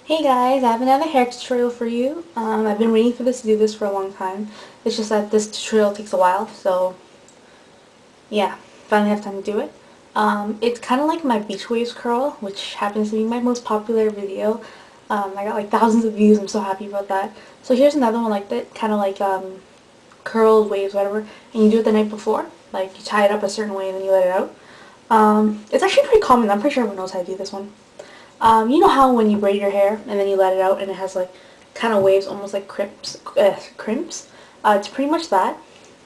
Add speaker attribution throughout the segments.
Speaker 1: Hey guys, I have another hair tutorial for you. I've been waiting for to do this for a long time. It's just that this tutorial takes a while, so yeah, finally have time to do it. It's kind of like my beach waves curl, which happens to be my most popular video. I got like thousands of views. I'm so happy about that. So here's another one like that, kind of like curled waves, whatever, and you do it the night before. Like you tie it up a certain way and then you let it out. It's actually pretty common. I'm pretty sure everyone knows how to do this one. You know how when you braid your hair and then you let it out and it has like kind of waves, almost like crimps? It's pretty much that,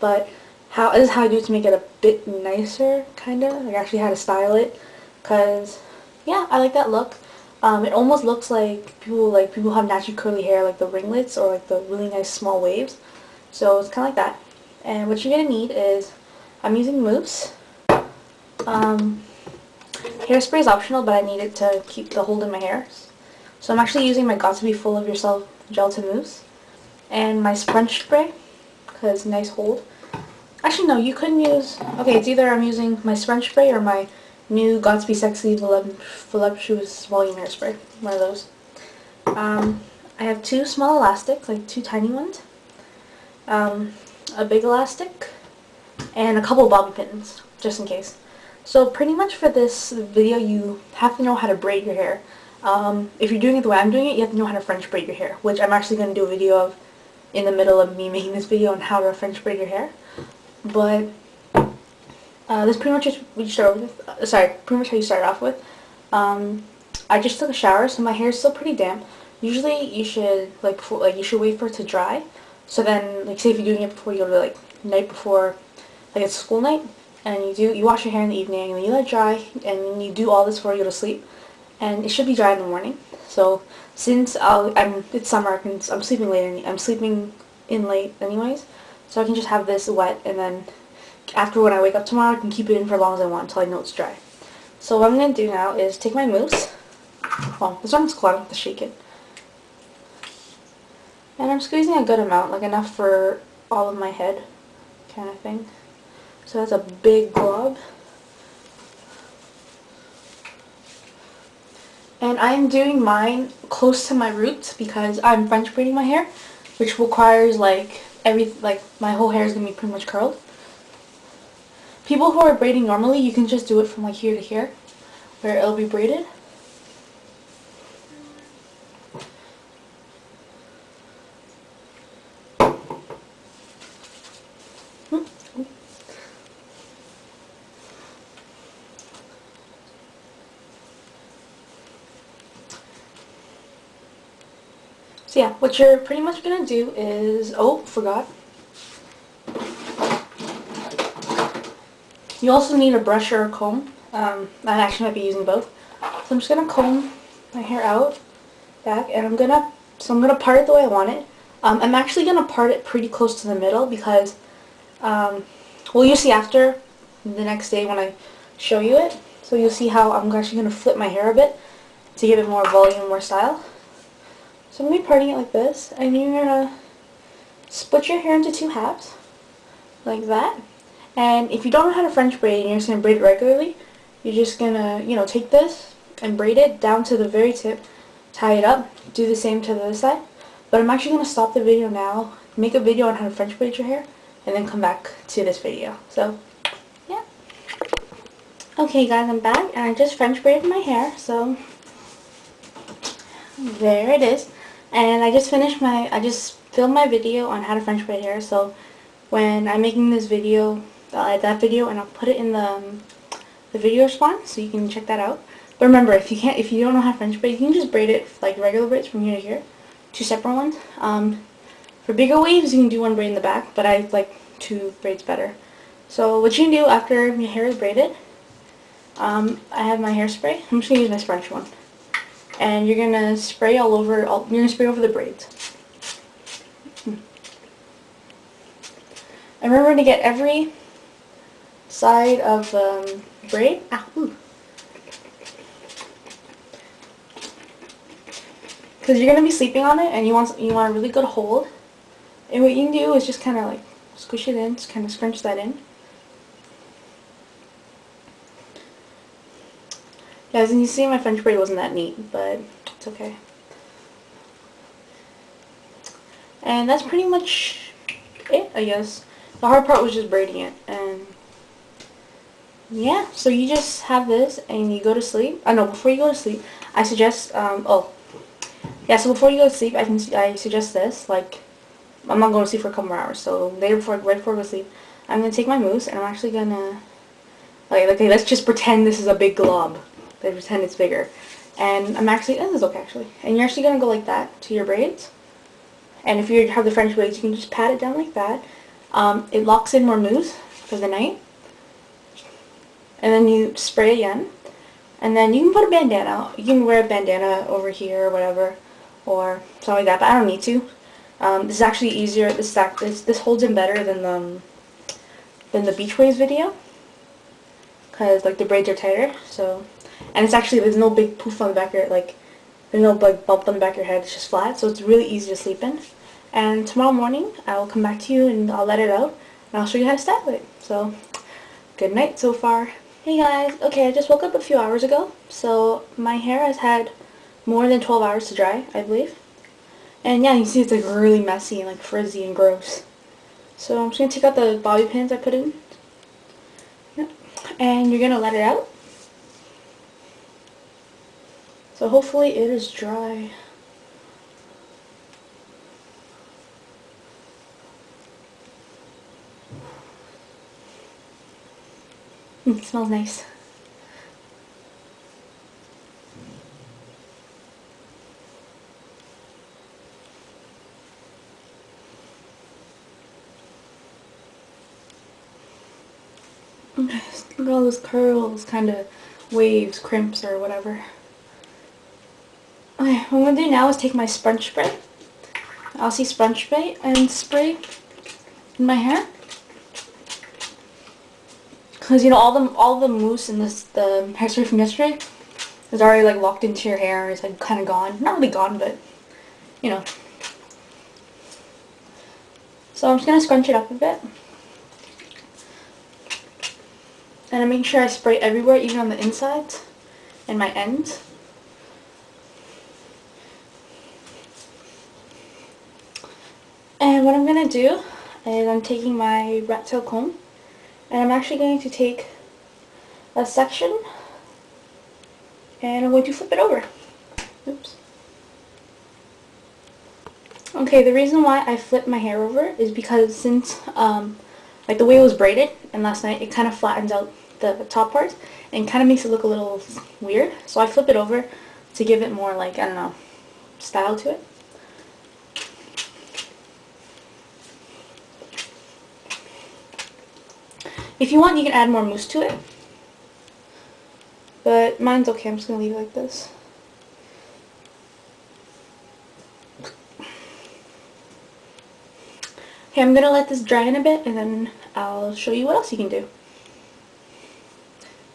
Speaker 1: but this is how I do it to make it a bit nicer, kind of. Like actually how to style it, because yeah, I like that look. It almost looks like people have naturally curly hair, like the ringlets or like the really nice small waves. So it's kind of like that. And what you're gonna need is, I'm using mousse. Hairspray is optional, but I need it to keep the hold in my hair. So I'm actually using my Got to Be Full of Yourself gelatin mousse and my sponge spray, because nice hold. Actually, no, you couldn't use. Okay, it's either I'm using my sponge spray or my new Got to Be Sexy Voluptuous Volume Hairspray. One of those. I have two small elastics, like two tiny ones, a big elastic, and a couple bobby pins, just in case. So pretty much for this video, you have to know how to braid your hair. If you're doing it the way I'm doing it, you have to know how to French braid your hair, which I'm actually going to do a video of in the middle of me making this video on how to French braid your hair. But this pretty much is what you start with. Pretty much how you start off with. I just took a shower, so my hair is still pretty damp. Usually, you should you should wait for it to dry. So then, like say if you're doing it before you go to like night before, like it's school night, and you wash your hair in the evening, and then you let it dry, and you do all this before you go to sleep, and it should be dry in the morning. So since it's summer, I'm sleeping late. I'm sleeping in late anyways, so I can just have this wet, and then after when I wake up tomorrow, I can keep it in for as long as I want until I know it's dry. So what I'm going to do now is take my mousse. Well, this one's cool, I don't have to shake it. And I'm squeezing a good amount, like enough for all of my head, kind of thing. So that's a big glob. And I'm doing mine close to my roots because I'm French braiding my hair, which requires my whole hair is going to be pretty much curled. People who are braiding normally, you can just do it from like here to here, where it'll be braided. So yeah, what you're pretty much going to do is, oh, forgot. You also need a brush or a comb. I actually might be using both. So I'm just going to comb my hair out, back, and I'm going to part it the way I want it. I'm actually going to part it pretty close to the middle because, well, you'll see after the next day when I show you it. So you'll see how I'm actually going to flip my hair a bit to give it more volume, more style. So I'm going to be parting it like this, and you're going to split your hair into two halves, like that. And if you don't know how to French braid and you're just going to braid it regularly, you're just going to, take this and braid it down to the very tip, tie it up, do the same to the other side. But I'm actually going to stop the video now, make a video on how to French braid your hair, and then come back to this video. So, yeah. Okay guys, I'm back, and I just French braided my hair, so there it is. And I just filmed my video on how to French braid hair, so when I'm making this video, I'll add that video and I'll put it in the video response so you can check that out. But remember, if you don't know how to French braid, you can just braid it like regular braids from here to here, two separate ones. For bigger waves, you can do one braid in the back, but I like two braids better. So what you can do after your hair is braided, I have my hairspray. I'm just gonna use my sponge one. And you're gonna spray you're gonna spray over the braids. And remember to get every side of the braid. Because you're gonna be sleeping on it, and you want a really good hold. And what you can do is just kind of like squish it in, just kind of scrunch that in. Yeah, as you see, my French braid wasn't that neat, but it's okay. And that's pretty much it, I guess. The hard part was just braiding it. And yeah, so you just have this and you go to sleep. I know, before you go to sleep, I suggest, so before you go to sleep, I suggest this. Like, I'm not going to sleep for a couple more hours, so right before I go to sleep, I'm going to take my mousse and I'm actually going to, okay, let's just pretend this is a big glob. Let's pretend it's bigger. And I'm actually, this is okay actually. And you're actually going to go like that to your braids. And if you have the French braids, you can just pat it down like that. It locks in more mousse for the night. And then you spray again. And then you can put a bandana. You can wear a bandana over here or whatever. Or something like that, but I don't need to. This is actually easier. This holds in better than the beach waves video. Because like the braids are tighter. So, and it's actually, there's no big poof on the back of your, like, there's no like bump on the back of your head. It's just flat. So it's really easy to sleep in. And tomorrow morning, I'll come back to you and I'll let it out. And I'll show you how to style it. So, good night so far. Hey guys, okay, I just woke up a few hours ago, so my hair has had more than 12 hours to dry, I believe. And yeah, you see it's like really messy and like frizzy and gross. So I'm just going to take out the bobby pins I put in. Yep. And you're going to let it out. So hopefully it is dry. It smells nice. Okay, look at all those curls, kind of waves, crimps, or whatever. Okay, what I'm going to do now is take my sponge spray. I'll see sponge spray and spray in my hair. Because, you know, all the mousse and the hairspray from yesterday is already, like, locked into your hair. It's, like, kind of gone. Not really gone, but, you know. So I'm just going to scrunch it up a bit. And I'm making sure I spray everywhere, even on the insides and my ends. And what I'm going to do is I'm taking my rat tail comb. And I'm actually going to take a section and I'm going to flip it over. Oops. Okay, the reason why I flipped my hair over is because since, like the way it was braided and last night, it kind of flattens out the top part and kind of makes it look a little weird. So I flip it over to give it more, like, I don't know, style to it. If you want, you can add more mousse to it. But mine's okay. I'm just going to leave it like this. Okay, I'm going to let this dry in a bit and then I'll show you what else you can do.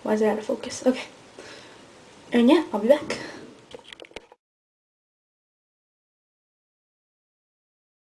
Speaker 1: Why is it out of focus? Okay. And yeah, I'll be back.